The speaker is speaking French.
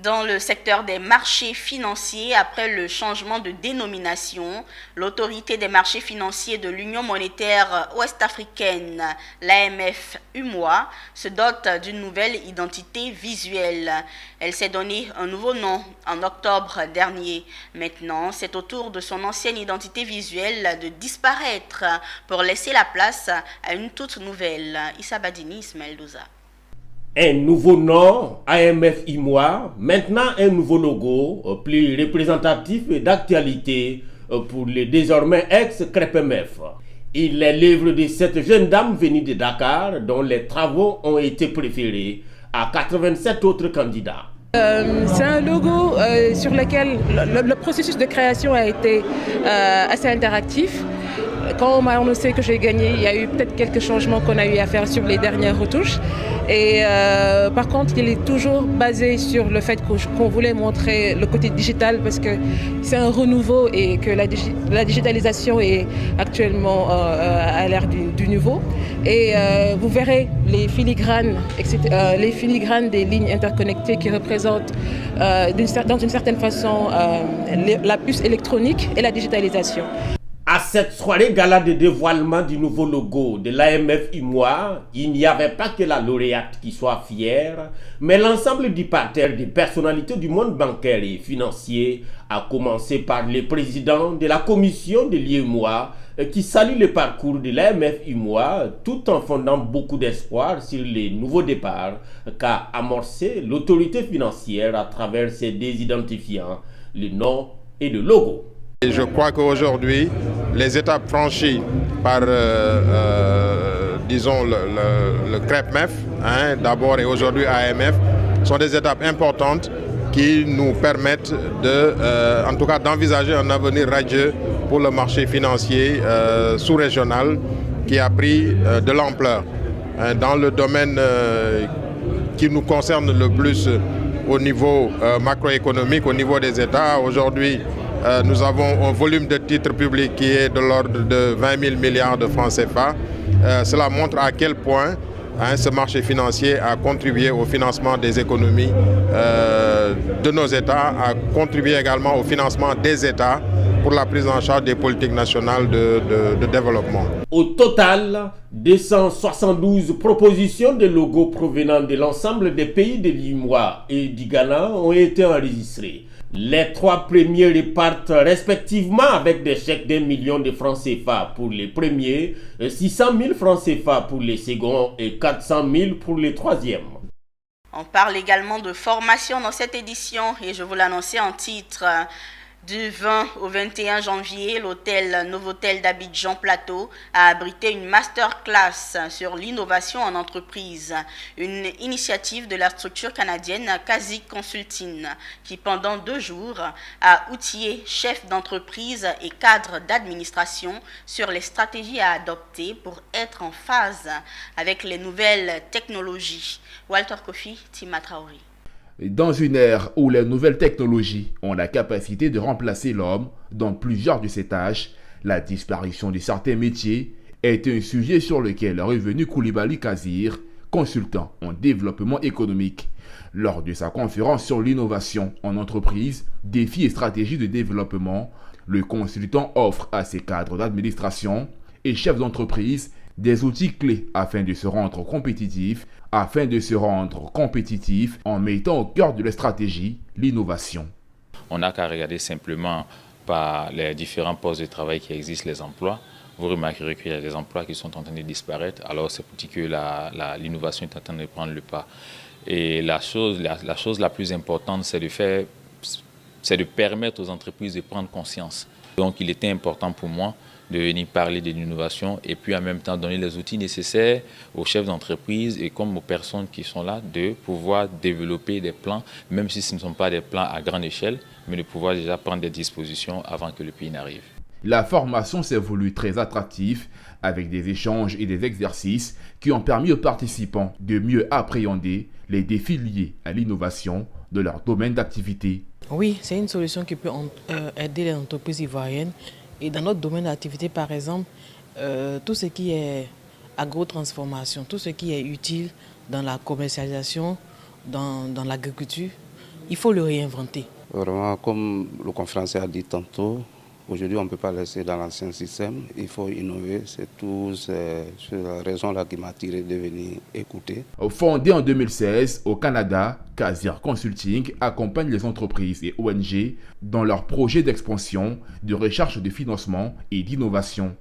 Dans le secteur des marchés financiers, après le changement de dénomination, l'autorité des marchés financiers de l'Union monétaire ouest-africaine, l'AMF-UMOA, se dote d'une nouvelle identité visuelle. Elle s'est donné un nouveau nom en octobre dernier. Maintenant, c'est au tour de son ancienne identité visuelle de disparaître pour laisser la place à une toute nouvelle. Issa Badini, Ismaël Douza. Un nouveau nom, AMF IMOA, maintenant un nouveau logo, plus représentatif et d'actualité pour le désormais ex-CREPMF. Il est l'œuvre de cette jeune dame venue de Dakar dont les travaux ont été préférés à 87 autres candidats. C'est un logo sur lequel le processus de création a été assez interactif. Quand on m'a annoncé que j'ai gagné, il y a eu peut-être quelques changements qu'on a eu à faire sur les dernières retouches. Et par contre, il est toujours basé sur le fait qu'on voulait montrer le côté digital parce que c'est un renouveau et que la digitalisation est actuellement à l'ère du nouveau. Et vous verrez les filigranes, les filigranes des lignes interconnectées qui représentent dans une certaine façon la puce électronique et la digitalisation. À cette soirée gala de dévoilement du nouveau logo de l'AMF IMOA, il n'y avait pas que la lauréate qui soit fière, mais l'ensemble du parterre des personnalités du monde bancaire et financier, à commencer par le président de la commission de l'IMOA, qui salue le parcours de l'AMF IMOA tout en fondant beaucoup d'espoir sur les nouveaux départs qu'a amorcé l'autorité financière à travers ses désidentifiants, le nom et le logo. Et je crois qu'aujourd'hui, les étapes franchies par, disons, le CREPMF, d'abord et aujourd'hui AMF, sont des étapes importantes qui nous permettent en tout cas d'envisager un avenir radieux pour le marché financier sous-régional qui a pris de l'ampleur. Dans le domaine qui nous concerne le plus au niveau macroéconomique, au niveau des États, aujourd'hui, nous avons un volume de titres publics qui est de l'ordre de 20 000 milliards de francs CFA. Cela montre à quel point ce marché financier a contribué au financement des économies de nos États, a contribué également au financement des États pour la prise en charge des politiques nationales de développement. Au total, 272 propositions de logos provenant de l'ensemble des pays de l'IMOA et du Ghana ont été enregistrées. Les trois premiers repartent respectivement avec des chèques d'1 million de francs CFA pour les premiers, 600 000 francs CFA pour les seconds et 400 000 pour les troisièmes. On parle également de formation dans cette édition et je vous l'annonçais en titre. Du 20 au 21 janvier, l'hôtel Novotel d'Abidjan Plateau a abrité une masterclass sur l'innovation en entreprise, une initiative de la structure canadienne Kasi Consulting, qui pendant 2 jours a outillé chefs d'entreprise et cadres d'administration sur les stratégies à adopter pour être en phase avec les nouvelles technologies. Walter Kofi, Tima Traoré. Dans une ère où les nouvelles technologies ont la capacité de remplacer l'homme dans plusieurs de ses tâches, la disparition de certains métiers est un sujet sur lequel est revenu Koulibaly Kazir, consultant en développement économique. Lors de sa conférence sur l'innovation en entreprise, défis et stratégies de développement, le consultant offre à ses cadres d'administration et chefs d'entreprise des outils clés afin de se rendre compétitifs en mettant au cœur de la stratégie l'innovation. On n'a qu'à regarder simplement par les différents postes de travail qui existent, les emplois. Vous remarquerez qu'il y a des emplois qui sont en train de disparaître, alors c'est pour dire que l'innovation est en train de prendre le pas. Et la chose la plus importante, c'est de permettre aux entreprises de prendre conscience. Donc il était important pour moi de venir parler de l'innovation et puis en même temps donner les outils nécessaires aux chefs d'entreprise et comme aux personnes qui sont là de pouvoir développer des plans, même si ce ne sont pas des plans à grande échelle, mais de pouvoir déjà prendre des dispositions avant que le pays n'arrive. La formation s'est voulue très attractive avec des échanges et des exercices qui ont permis aux participants de mieux appréhender les défis liés à l'innovation de leur domaine d'activité. Oui, c'est une solution qui peut aider les entreprises ivoiriennes. Et dans notre domaine d'activité, par exemple, tout ce qui est agrotransformation, tout ce qui est utile dans la commercialisation, dans l'agriculture, il faut le réinventer. Vraiment, comme le conférencier a dit tantôt, aujourd'hui on ne peut pas rester dans l'ancien système, il faut innover, c'est la raison-là qui m'a attiré de venir écouter. Fondé en 2016 au Canada, Kazir Consulting accompagne les entreprises et ONG dans leurs projets d'expansion, de recherche de financement et d'innovation.